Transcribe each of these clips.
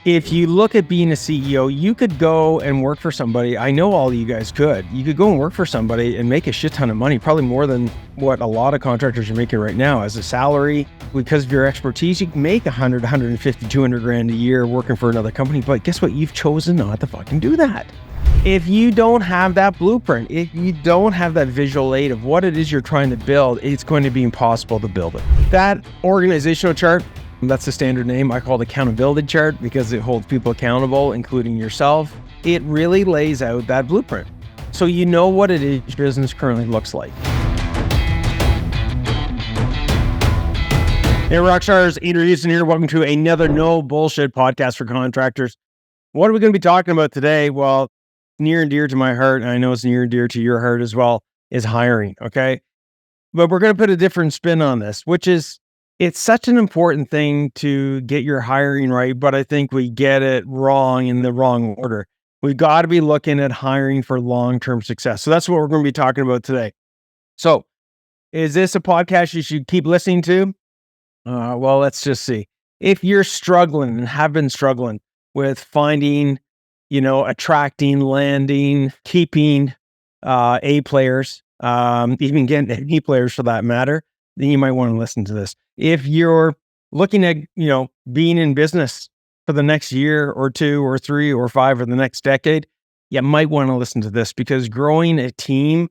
If you look at being a CEO, you could go and work for somebody. I know all of you guys could. You could go and work for somebody and make a shit ton of money, probably more than what a lot of contractors are making right now as a salary. Because of your expertise, you can make 100, 150, 200 grand a year working for another company. But guess what? You've chosen not to fucking do that. If you don't have that blueprint, if you don't have that visual aid of what it is you're trying to build, it's going to be impossible to build it. That organizational chart, that's the standard name. I call it accountability chart because it holds people accountable, including yourself. It really lays out that blueprint, so you know what it is your business currently looks like. Hey, Rockstars, Andrew Houston here. Welcome to another No Bullshit podcast for contractors. What are we going to be talking about today? Well, near and dear to my heart, and I know it's near and dear to your heart as well, is hiring, okay? But we're going to put a different spin on this, which is it's such an important thing to get your hiring right, but I think we get it wrong in the wrong order. We've got to be looking at hiring for long-term success. So that's what we're going to be talking about today. So is this a podcast you should keep listening to? Well, let's just see. If you're struggling and have been struggling with finding, attracting, landing, keeping A players, even getting B players for that matter, then you might want to listen to this. If you're looking at, being in business for the next year or 2 or 3 or 5 or the next decade, you might want to listen to this because growing a team,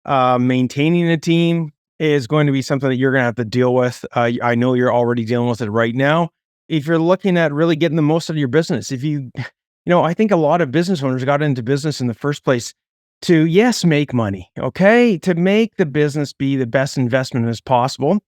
maintaining a team is going to be something that you're going to have to deal with. I know you're already dealing with it right now. If you're looking at really getting the most out of your business, I think a lot of business owners got into business in the first place to, yes, make money, okay? To make the business be the best investment as possible.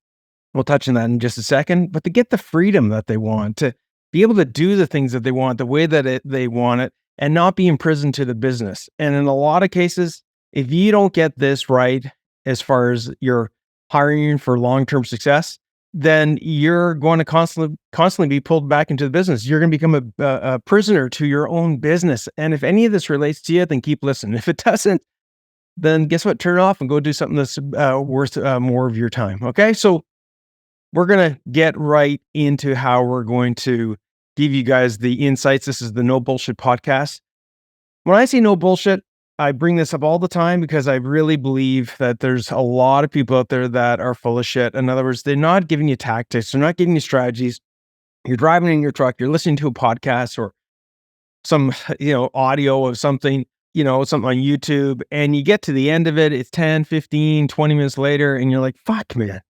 We'll touch on that in just a second, but to get the freedom that they want, to be able to do the things that they want, the way that they want it, and not be imprisoned to the business. And in a lot of cases, if you don't get this right, as far as your hiring for long-term success, then you're going to constantly be pulled back into the business. You're going to become a prisoner to your own business. And if any of this relates to you, then keep listening. If it doesn't, then guess what? Turn it off and go do something that's worth more of your time. Okay. So we're going to get right into how we're going to give you guys the insights. This is the No Bullshit podcast. When I say no bullshit, I bring this up all the time because I really believe that there's a lot of people out there that are full of shit. In other words, they're not giving you tactics. They're not giving you strategies. You're driving in your truck, you're listening to a podcast or some, audio of something, something on YouTube, and you get to the end of it, it's 10, 15, 20 minutes later, and you're like, fuck, man,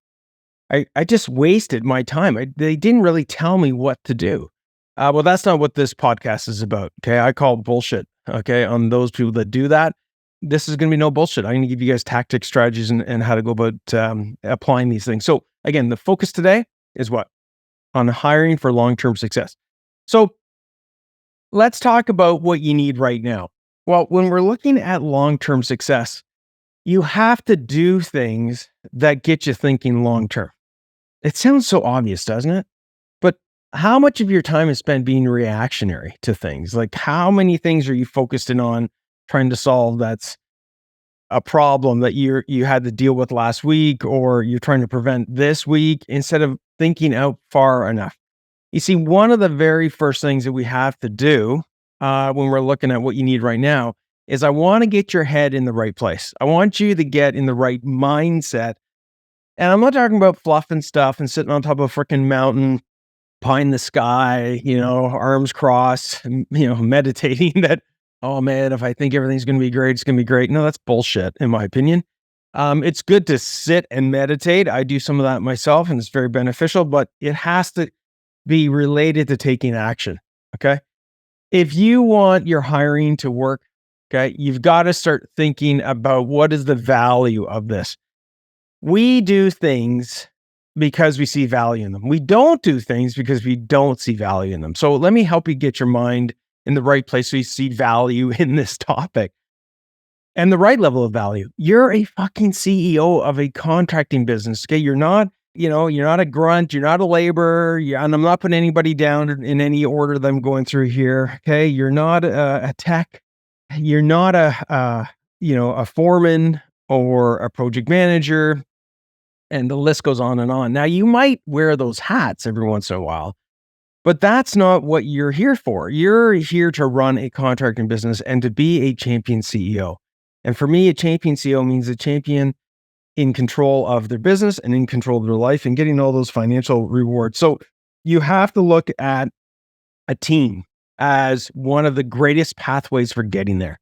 I just wasted my time. They didn't really tell me what to do. Well, that's not what this podcast is about, okay? I call bullshit, okay, on those people that do that. This is going to be no bullshit. I'm going to give you guys tactics, strategies, and how to go about applying these things. So again, the focus today is what? On hiring for long-term success. So let's talk about what you need right now. Well, when we're looking at long-term success, you have to do things that get you thinking long-term. It sounds so obvious, doesn't it? But how much of your time is spent being reactionary to things? Like how many things are you focused in on trying to solve that's a problem that you had to deal with last week, or you're trying to prevent this week, instead of thinking out far enough? You see, one of the very first things that we have to do when we're looking at what you need right now is I want to get your head in the right place. I want you to get in the right mindset. And I'm not talking about fluff and stuff and sitting on top of a freaking mountain, pie in the sky, arms crossed, meditating that, oh man, if I think everything's going to be great, it's going to be great. No, that's bullshit, in my opinion. It's good to sit and meditate. I do some of that myself, and it's very beneficial, but it has to be related to taking action, okay? If you want your hiring to work, okay, you've got to start thinking about what is the value of this. We do things because we see value in them. We don't do things because we don't see value in them. So let me help you get your mind in the right place so you see value in this topic and the right level of value. You're a fucking CEO of a contracting business. Okay. You're not a grunt, you're not a laborer, and I'm not putting anybody down in any order that I'm going through here. Okay. You're not a tech. You're not a foreman or a project manager. And the list goes on and on. Now, you might wear those hats every once in a while, But that's not what you're here for. You're here to run a contracting business and to be a champion CEO. And for me, a champion CEO means a champion in control of their business and in control of their life and getting all those financial rewards. So you have to look at a team as one of the greatest pathways for getting there.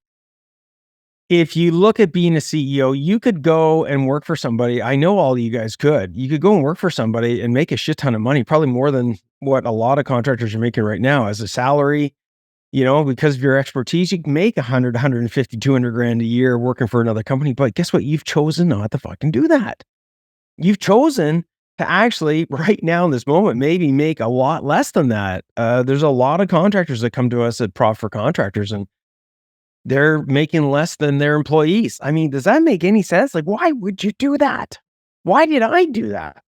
If you look at being a CEO, you could go and work for somebody. I know all of you guys could. You could go and work for somebody and make a shit ton of money, probably more than what a lot of contractors are making right now as a salary. Because of your expertise, you can make 100, 150, 200 grand a year working for another company. But guess what? You've chosen not to fucking do that. You've chosen to actually right now in this moment, maybe make a lot less than that. There's a lot of contractors that come to us at Prof for Contractors and they're making less than their employees. I mean, does that make any sense? Like, why would you do that? Why did I do that?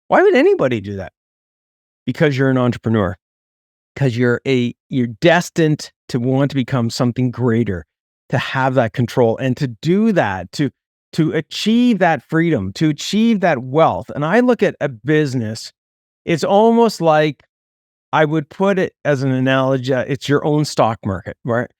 Why would anybody do that? Because you're an entrepreneur. Because you're destined to want to become something greater, to have that control and to do that, to achieve that freedom, to achieve that wealth. And I look at a business, it's almost like I would put it as an analogy, it's your own stock market, right?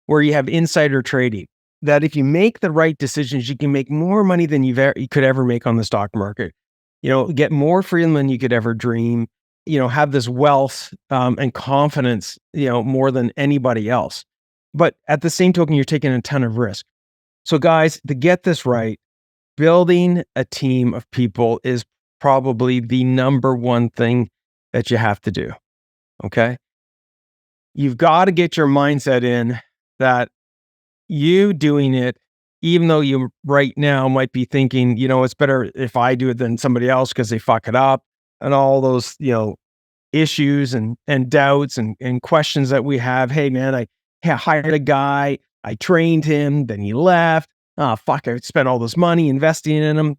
Where you have insider trading, that if you make the right decisions, you can make more money than you could ever make on the stock market. Get more freedom than you could ever dream. Have this wealth and confidence, more than anybody else. But at the same token, you're taking a ton of risk. So guys, to get this right, building a team of people is probably the number one thing that you have to do. Okay. You've got to get your mindset in that you doing it, even though you right now might be thinking, it's better if I do it than somebody else because they fuck it up and all those, issues and doubts and questions that we have. Hey man, I hired a guy, I trained him, then he left. Oh, fuck, I spent all this money investing in him.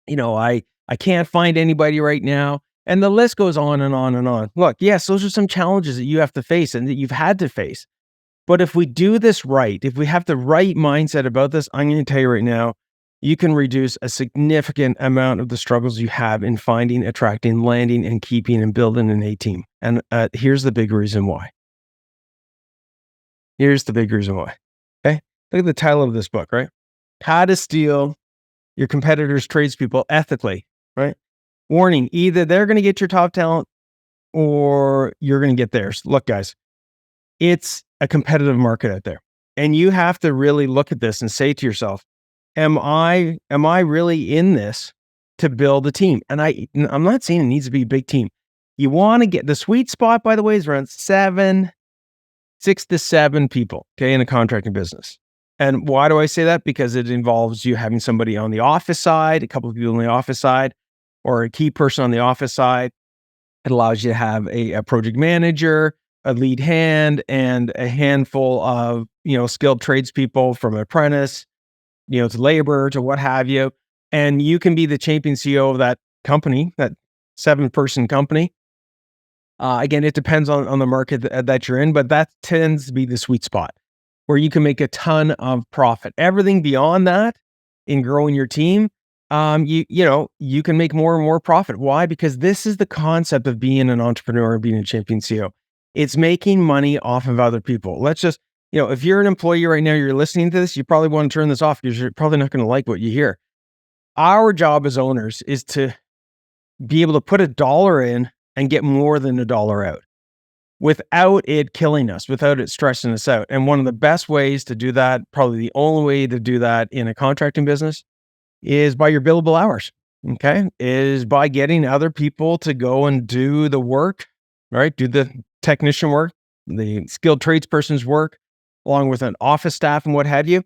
I can't find anybody right now. And the list goes on and on and on. Look, yes, those are some challenges that you have to face and that you've had to face. But if we do this right, if we have the right mindset about this, I'm going to tell you right now, you can reduce a significant amount of the struggles you have in finding, attracting, landing, and keeping and building an A team. And here's the big reason why. Here's the big reason why. Okay. Look at the title of this book, right? How to steal your competitors' tradespeople ethically, right? Warning, either they're going to get your top talent or you're going to get theirs. Look, guys, it's a competitive market out there. And you have to really look at this and say to yourself, am I really in this to build a team? And I'm not saying it needs to be a big team. You want to get the sweet spot, by the way, is around 6 to 7 people, okay, in a contracting business. And why do I say that? Because it involves you having somebody on the office side, a couple of people on the office side, or a key person on the office side. It allows you to have a project manager, a lead hand, and a handful of, skilled tradespeople from apprentice, to labor, to what have you. And you can be the champion CEO of that company, that 7-person company. Again, it depends on the market that you're in, but that tends to be the sweet spot where you can make a ton of profit. Everything beyond that in growing your team, you can make more and more profit. Why? Because this is the concept of being an entrepreneur and being a champion CEO. It's making money off of other people. Let's just, if you're an employee right now, you're listening to this, you probably want to turn this off because you're probably not going to like what you hear. Our job as owners is to be able to put $1 in and get more than $1 out without it killing us, without it stressing us out. And one of the best ways to do that, probably the only way to do that in a contracting business, is by your billable hours, okay? Is by getting other people to go and do the work, right? Do the technician work, the skilled tradesperson's work, along with an office staff and what have you.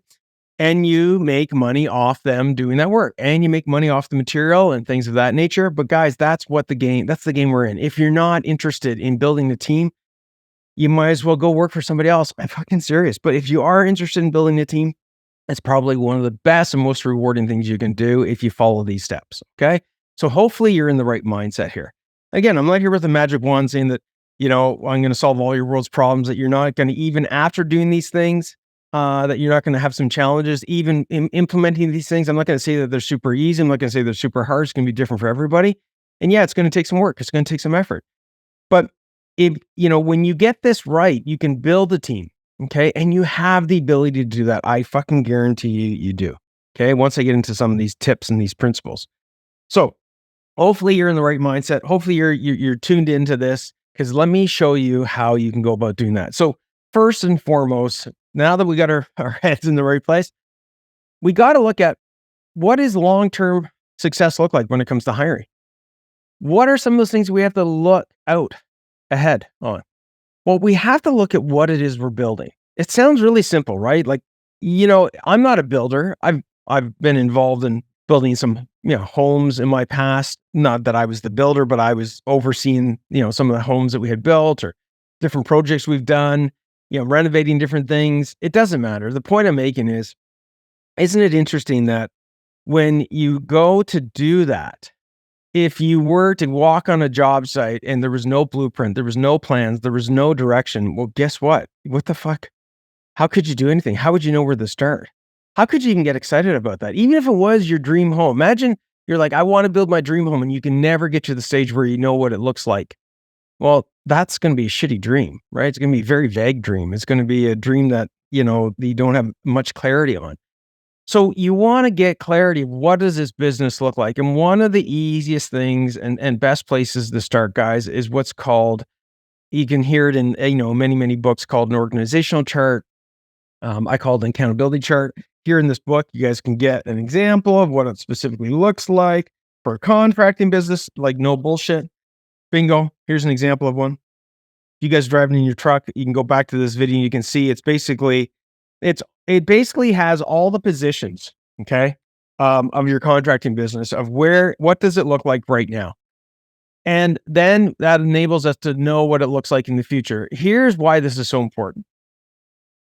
And you make money off them doing that work. And you make money off the material and things of that nature. But guys, that's the game we're in. If you're not interested in building a team, you might as well go work for somebody else. I'm fucking serious. But if you are interested in building a team, it's probably one of the best and most rewarding things you can do if you follow these steps. Okay. So hopefully you're in the right mindset here. Again, I'm not here with a magic wand saying that, I'm going to solve all your world's problems, that you're not going to, even after doing these things, that you're not going to have some challenges, even in implementing these things. I'm not going to say that they're super easy. I'm not going to say they're super hard. It's going to be different for everybody. And yeah, it's going to take some work. It's going to take some effort. But when you get this right, you can build a team. Okay. And you have the ability to do that. I fucking guarantee you do. Okay. Once I get into some of these tips and these principles. So hopefully you're in the right mindset. Hopefully you're tuned into this, because let me show you how you can go about doing that. So first and foremost, now that we got our heads in the right place, we got to look at, what does long-term success look like when it comes to hiring? What are some of those things we have to look out ahead on? Well, we have to look at what it is we're building. It sounds really simple, right? Like, I'm not a builder. I've been involved in building some, homes in my past. Not that I was the builder, but I was overseeing, some of the homes that we had built, or different projects we've done, renovating different things. It doesn't matter. The point I'm making is, isn't it interesting that when you go to do that, if you were to walk on a job site and there was no blueprint, there was no plans, there was no direction, well, guess what? What the fuck? How could you do anything? How would you know where to start? How could you even get excited about that? Even if it was your dream home. Imagine you're like, I want to build my dream home, and you can never get to the stage where you know what it looks like. Well, that's going to be a shitty dream, right? It's going to be a very vague dream. It's going to be a dream that, you don't have much clarity on. So you want to get clarity. What does this business look like? And one of the easiest things and best places to start, guys, is what's called, you can hear it in, many, many books, called an organizational chart. I call it an accountability chart. Here in this book, you guys can get an example of what it specifically looks like for a contracting business, like no bullshit. Bingo. Here's an example of one. You guys driving in your truck, you can go back to this video. You can see it basically has all the positions, okay, of your contracting business, of what does it look like right now? And then that enables us to know what it looks like in the future. Here's why this is so important.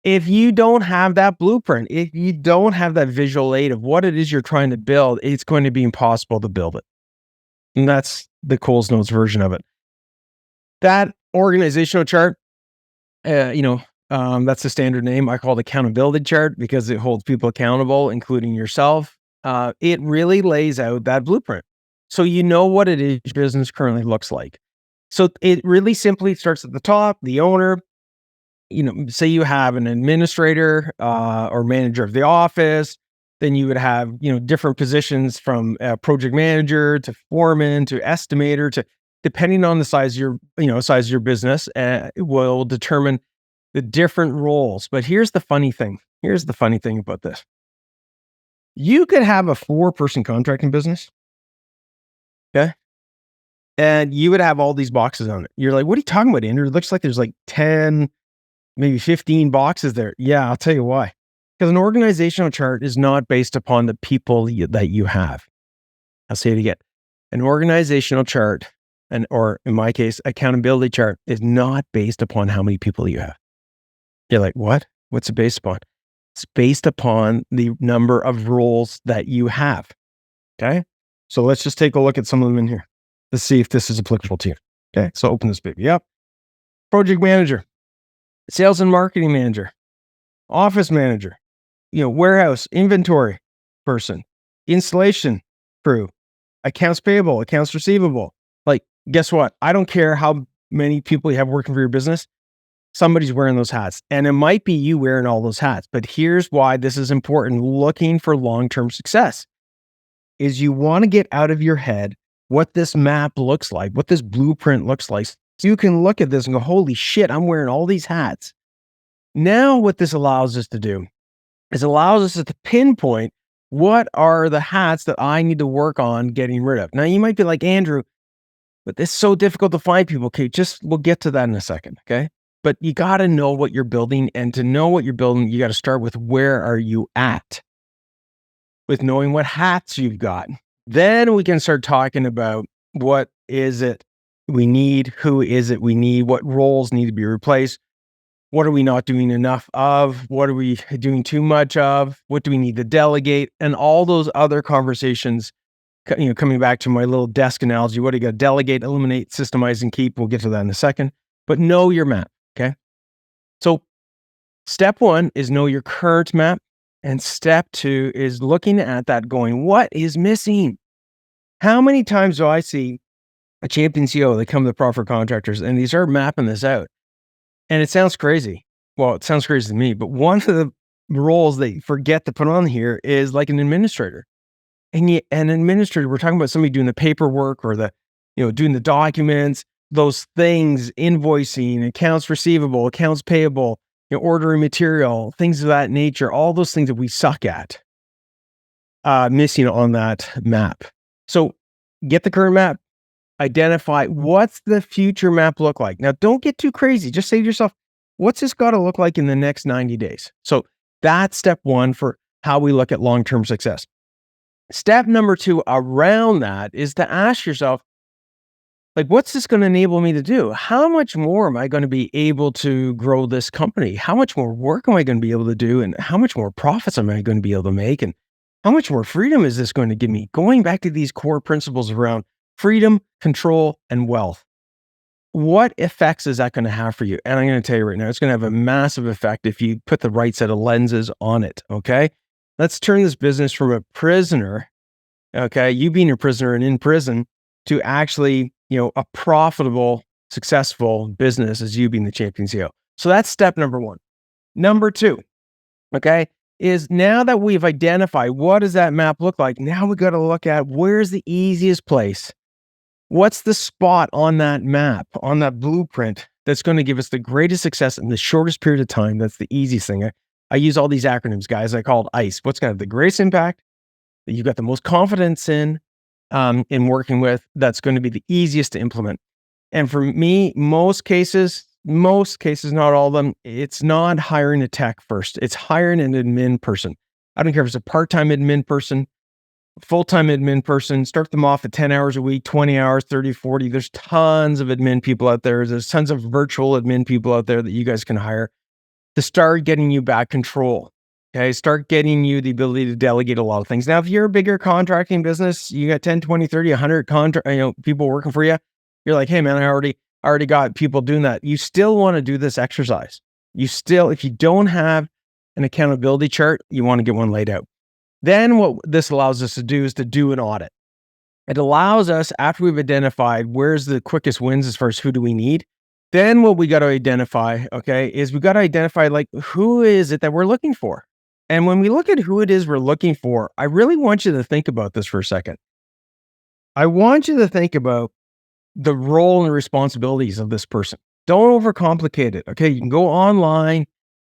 If you don't have that blueprint, if you don't have that visual aid of what it is you're trying to build, it's going to be impossible to build it. And that's the Coles Notes version of it. That organizational chart, that's the standard name. I call it accountability chart because it holds people accountable, including yourself. It really lays out that blueprint, so you know what it is your business currently looks like. So it really simply starts at the top, the owner. Say you have an administrator or manager of the office, then you would have, different positions from project manager to foreman to estimator to, depending on the size of your business, it will determine the different roles. But here's the funny thing. Here's the funny thing about this. You could have a 4-person contracting business. Okay. And you would have all these boxes on it. You're like, what are you talking about, Andrew? It looks like there's like 10, maybe 15 boxes there. Yeah, I'll tell you why. Because an organizational chart is not based upon the people that you have. I'll say it again. An organizational chart, or in my case, accountability chart, is not based upon how many people you have. You're like, what? What's it based upon? It's based upon the number of roles that you have. Okay. So let's just take a look at some of them in here. Let's see if this is applicable to you. Okay. So open this baby up. Project manager, sales and marketing manager, office manager, warehouse, inventory person, installation crew, accounts payable, accounts receivable. Like, guess what? I don't care how many people you have working for your business. Somebody's wearing those hats, and it might be you wearing all those hats. But here's why this is important. Looking for long-term success is you want to get out of your head what this map looks like, what this blueprint looks like. So you can look at this and go, holy shit, I'm wearing all these hats. Now what this allows us to do is allows us to pinpoint what are the hats that I need to work on getting rid of. Now you might be like, Andrew, but it's so difficult to find people. Okay, we'll get to that in a second, okay? But you got to know what you're building, and to know what you're building, you got to start with where are you at? With knowing what hats you've got. Then we can start talking about what is it we need, who is it we need, what roles need to be replaced, what are we not doing enough of, what are we doing too much of, what do we need to delegate, and all those other conversations. Coming back to my little desk analogy, what do you got to delegate, eliminate, systemize, and keep? We'll get to that in a second. But know your map, okay? So step 1 is know your current map. And step 2 is looking at that going, what is missing? How many times do I see a champion CEO, they come to the profit contractors and they start mapping this out. And it sounds crazy. Well, it sounds crazy to me, but one of the roles they forget to put on here is like an administrator. And an administrator, we're talking about somebody doing the paperwork or doing the documents, those things, invoicing, accounts receivable, accounts payable, ordering material, things of that nature, all those things that we suck at, missing on that map. So get the current map, identify what's the future map look like. Now, don't get too crazy. Just say to yourself, what's this got to look like in the next 90 days? So that's step one for how we look at long-term success. Step number two around that is to ask yourself, like, what's this going to enable me to do? How much more am I going to be able to grow this company? How much more work am I going to be able to do? And how much more profits am I going to be able to make? And how much more freedom is this going to give me? Going back to these core principles around freedom, control, and wealth. What effects is that going to have for you? And I'm going to tell you right now, it's going to have a massive effect if you put the right set of lenses on it, okay? Let's turn this business from a prisoner, okay, you being a prisoner and in prison, to actually, a profitable, successful business as you being the champion CEO. So that's step number one. Number two, okay, is now that we've identified what does that map look like, now we got to look at where's the easiest place. What's the spot on that map, on that blueprint that's going to give us the greatest success in the shortest period of time? That's the easiest thing. I use all these acronyms, guys. I call it ICE. What's going to have the greatest impact that you've got the most confidence in working with, that's going to be the easiest to implement. And for me, most cases, not all of them, it's not hiring a tech first. It's hiring an admin person. I don't care if it's a part-time admin person, full-time admin person, start them off at 10 hours a week, 20 hours, 30, 40. There's tons of admin people out there. There's tons of virtual admin people out there that you guys can hire to start getting you back control. Okay, start getting you the ability to delegate a lot of things. Now, if you're a bigger contracting business, you got 10, 20, 30, 100 people working for you. You're like, hey man, I already got people doing that. You still want to do this exercise. If you don't have an accountability chart, you want to get one laid out. Then what this allows us to do is to do an audit. It allows us, after we've identified where's the quickest wins as far as who do we need, then what we got to identify, okay, is we got to identify like who is it that we're looking for? And when we look at who it is we're looking for, I really want you to think about this for a second. I want you to think about the role and responsibilities of this person. Don't overcomplicate it. Okay. You can go online,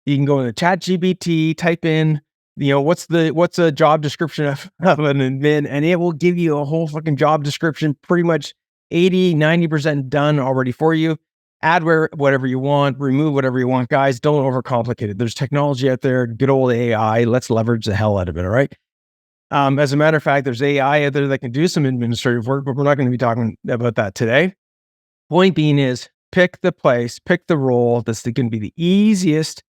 you can go into ChatGPT, type in, what's a job description of an admin, and it will give you a whole fucking job description, pretty much 80, 90% done already for you. Add whatever you want, remove whatever you want. Guys, don't overcomplicate it. There's technology out there, good old AI. Let's leverage the hell out of it, all right? As a matter of fact, there's AI out there that can do some administrative work, but we're not going to be talking about that today. Point being is, pick the place, pick the role that's going to be the easiest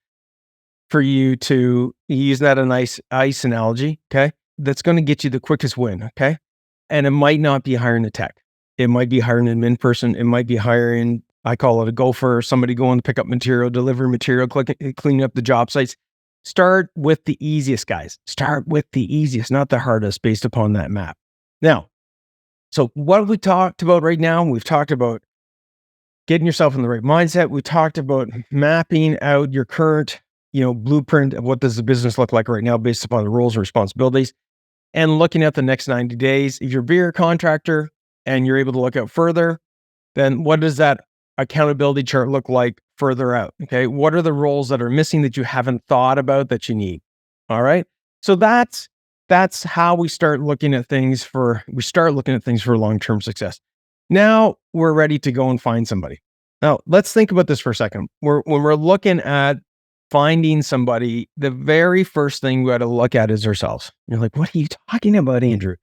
for you to use. That a nice ice analogy, okay? That's going to get you the quickest win, okay? And it might not be hiring a tech. It might be hiring an admin person. It might be hiring, I call it a gopher, somebody going to pick up material, deliver material, cleaning up the job sites. Start with the easiest, guys. Start with the easiest, not the hardest, based upon that map. Now, so what have we talked about right now? We've talked about getting yourself in the right mindset. We talked about mapping out your current, blueprint of what does the business look like right now based upon the roles and responsibilities, and looking at the next 90 days. If you're a bigger contractor and you're able to look out further, then what does that accountability chart look like further out? Okay. What are the roles that are missing that you haven't thought about that you need? All right. So that's how we start looking at things for long-term success. Now we're ready to go and find somebody. Now let's think about this for a second. When we're looking at finding somebody, the very first thing we got to look at is ourselves. You're like, what are you talking about, Andrew?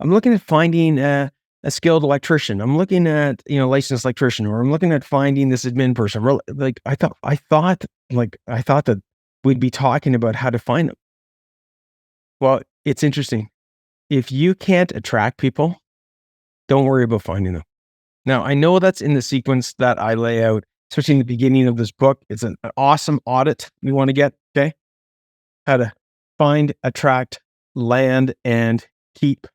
I'm looking at finding a skilled electrician. I'm looking at, licensed electrician, or I'm looking at finding this admin person. Like I thought that we'd be talking about how to find them. Well, it's interesting. If you can't attract people, don't worry about finding them. Now, I know that's in the sequence that I lay out, especially in the beginning of this book. It's an awesome audit we want to get, okay? How to find, attract, land, and keep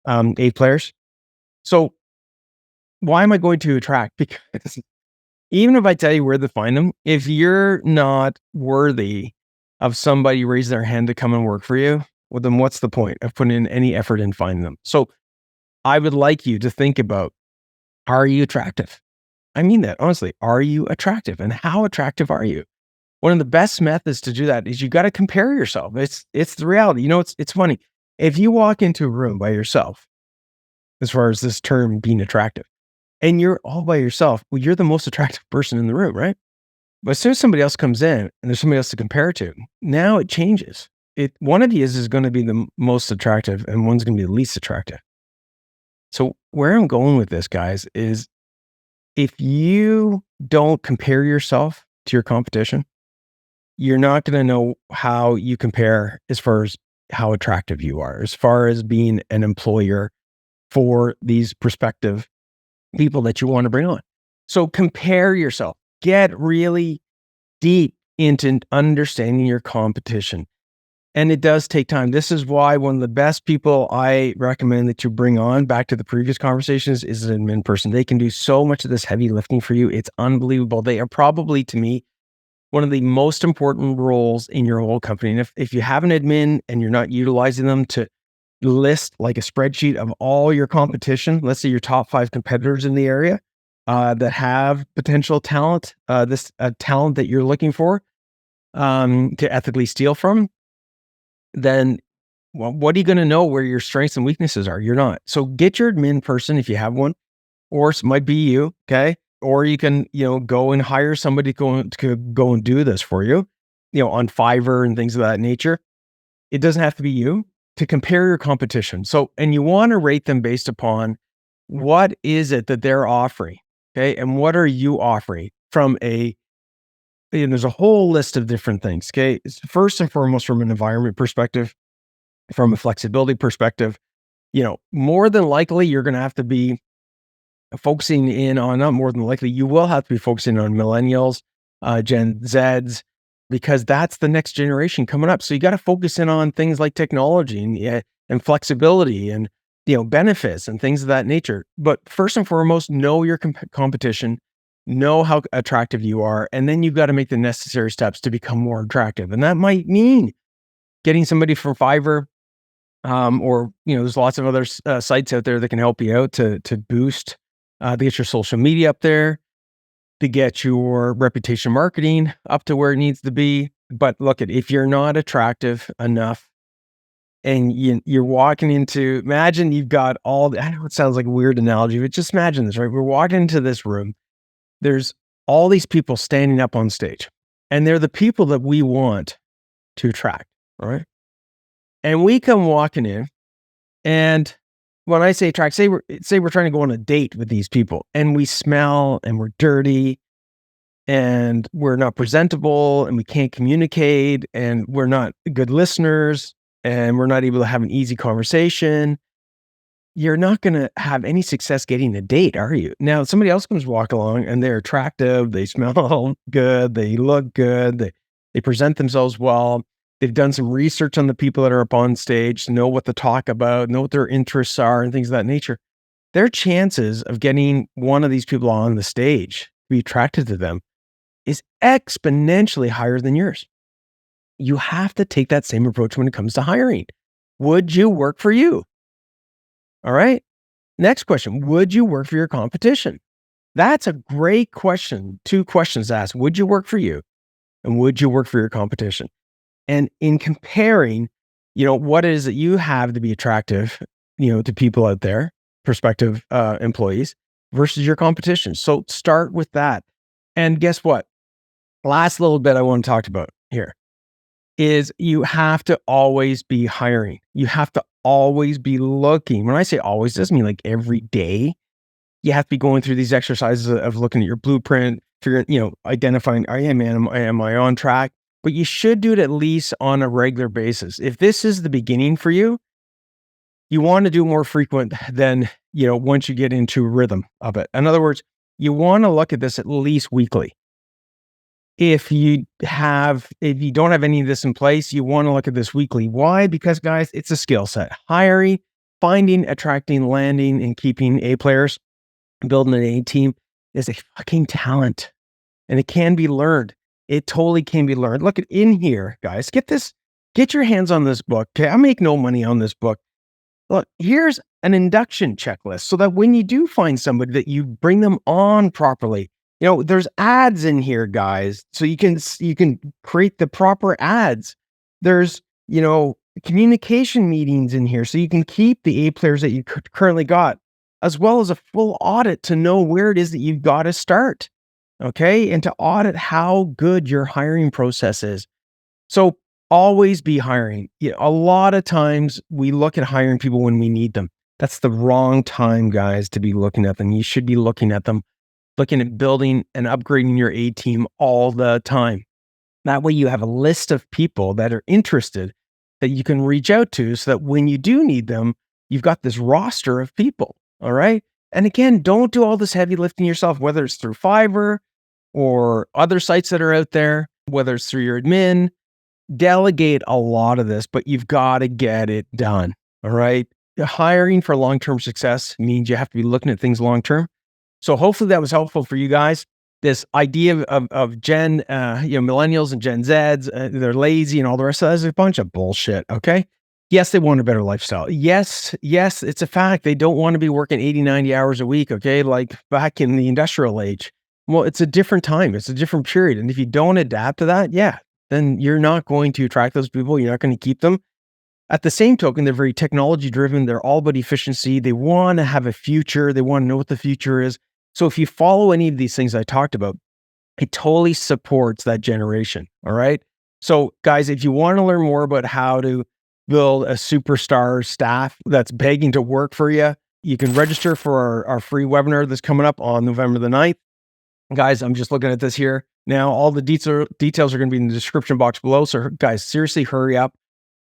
A players. So why am I going to attract? Because even if I tell you where to find them, if you're not worthy of somebody raising their hand to come and work for you, well, then what's the point of putting in any effort in finding them? So I would like you to think about, are you attractive? I mean that honestly. Are you attractive? And how attractive are you? One of the best methods to do that is you got to compare yourself. It's the reality. It's funny. If you walk into a room by yourself, as far as this term being attractive, and you're all by yourself, well, you're the most attractive person in the room, right? But as soon as somebody else comes in and there's somebody else to compare to, now it changes. One of you is going to be the most attractive and one's going to be the least attractive. So where I'm going with this, guys, is if you don't compare yourself to your competition, you're not going to know how you compare as far as how attractive you are, as far as being an employer for these prospective people that you want to bring on. So compare yourself, get really deep into understanding your competition. And it does take time. This is why one of the best people I recommend that you bring on, back to the previous conversations, is an admin person. They can do so much of this heavy lifting for you. It's unbelievable. They are probably, to me, one of the most important roles in your whole company. And if you have an admin and you're not utilizing them to list like a spreadsheet of all your competition, let's say your top 5 competitors in the area that have potential talent, this talent that you're looking for to ethically steal from, then what are you going to know where your strengths and weaknesses are? You're not. So get your admin person if you have one, or it might be you, okay? Or you can, go and hire somebody to go and do this for you, on Fiverr and things of that nature. It doesn't have to be you, to compare your competition. So, and you want to rate them based upon what is it that they're offering, okay? And what are you offering and there's a whole list of different things, okay? First and foremost, from an environment perspective, from a flexibility perspective, more than likely you're going to have to be focusing in on, not more than likely, you will have to be focusing on millennials, Gen Zs, because that's the next generation coming up. So you got to focus in on things like technology and flexibility and, benefits and things of that nature. But first and foremost, know your competition, know how attractive you are, and then you've got to make the necessary steps to become more attractive. And that might mean getting somebody from Fiverr, or, there's lots of other sites out there that can help you out to boost, to get your social media up there, to get your reputation marketing up to where it needs to be. But look, if you're not attractive enough and you're walking into, imagine you've got I know it sounds like a weird analogy, but just imagine this, right? We're walking into this room. There's all these people standing up on stage, and they're the people that we want to attract, all right? And we come walking in, and when I say attract, say we're trying to go on a date with these people, and we smell and we're dirty and we're not presentable and we can't communicate and we're not good listeners and we're not able to have an easy conversation. You're not going to have any success getting a date, are you? Now, somebody else comes walk along and they're attractive, they smell good, they look good, they present themselves well. They've done some research on the people that are up on stage, know what to talk about, know what their interests are and things of that nature. Their chances of getting one of these people on the stage to be attracted to them is exponentially higher than yours. You have to take that same approach when it comes to hiring. Would you work for you? All right. Next question. Would you work for your competition? That's a great question. 2 questions to ask. Would you work for you? And would you work for your competition? And in comparing, what it is that you have to be attractive, to people out there, prospective employees, versus your competition. So start with that. And guess what? Last little bit I want to talk about here is you have to always be hiring. You have to always be looking. When I say always, it doesn't mean like every day. You have to be going through these exercises of looking at your blueprint, figuring, identifying, am I on track? But you should do it at least on a regular basis. If this is the beginning for you, you want to do more frequent than, once you get into a rhythm of it. In other words, you want to look at this at least weekly. If you don't have any of this in place, you want to look at this weekly. Why? Because guys, it's a skill set. Hiring, finding, attracting, landing, and keeping A players. building an A team is a fucking talent, and it can be learned. It totally can be learned. Look at in here, guys. Get your hands on this book. Okay, I make no money on this book. Look, here's an induction checklist so that when you do find somebody, that you bring them on properly. There's ads in here, guys, so you can create the proper ads. There's communication meetings in here, so you can keep the A players that you currently got, as well as a full audit to know where it is that you've got to start. Okay, and to audit how good your hiring process is. So always be hiring. A lot of times we look at hiring people when we need them. That's the wrong time, guys, to be looking at them. You should be looking at building and upgrading your A team all the time. That way you have a list of people that are interested that you can reach out to, so that when you do need them, you've got this roster of people. All right. And again, don't do all this heavy lifting yourself, whether it's through Fiverr or other sites that are out there, whether it's through your admin. Delegate a lot of this, but you've got to get it done. All right. Hiring for long-term success means you have to be looking at things long-term. So hopefully that was helpful for you guys. This idea of Gen, millennials and Gen Zs, they're lazy and all the rest of that is a bunch of bullshit. Okay. Yes, they want a better lifestyle. Yes, it's a fact. They don't want to be working 80, 90 hours a week. Okay. Like back in the industrial age. Well, it's a different time. It's a different period. And if you don't adapt to that, then you're not going to attract those people. You're not going to keep them. At the same token, they're very technology driven. They're all about efficiency. They want to have a future. They want to know what the future is. So if you follow any of these things I talked about, it totally supports that generation. All right. So guys, if you want to learn more about how to build a superstar staff that's begging to work for you, you can register for our free webinar that's coming up on November the 9th. Guys, I'm just looking at this here. Now, all the details are going to be in the description box below. So guys, seriously, hurry up.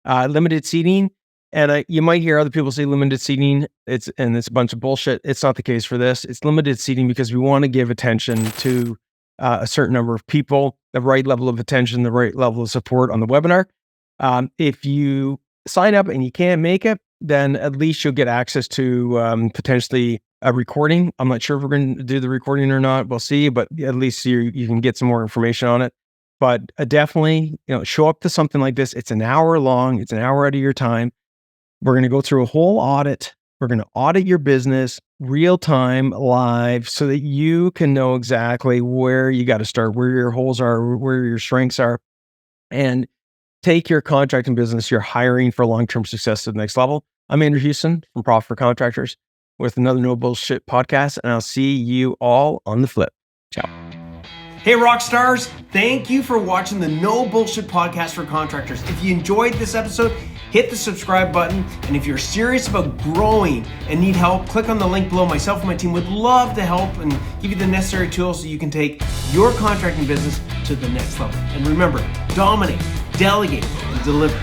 Limited seating. And you might hear other people say limited seating. It's a bunch of bullshit. It's not the case for this. It's limited seating because we want to give attention to a certain number of people, the right level of attention, the right level of support on the webinar. If you sign up and you can't make it, then at least you'll get access to potentially a recording. I'm not sure if we're going to do the recording or not. We'll see, but at least you can get some more information on it. But definitely, show up to something like this. It's an hour long. It's an hour out of your time. We're going to go through a whole audit. We're going to audit your business real time, live, so that you can know exactly where you got to start, where your holes are, where your strengths are, and take your contracting business, your hiring for long-term success to the next level. I'm Andrew Houston from Profit for Contractors with another No Bullshit podcast, and I'll see you all on the flip. Ciao. Hey, rock stars. Thank you for watching the No Bullshit podcast for contractors. If you enjoyed this episode, hit the subscribe button. And if you're serious about growing and need help, click on the link below. Myself and my team would love to help and give you the necessary tools so you can take your contracting business to the next level. And remember, dominate, delegate, and deliver.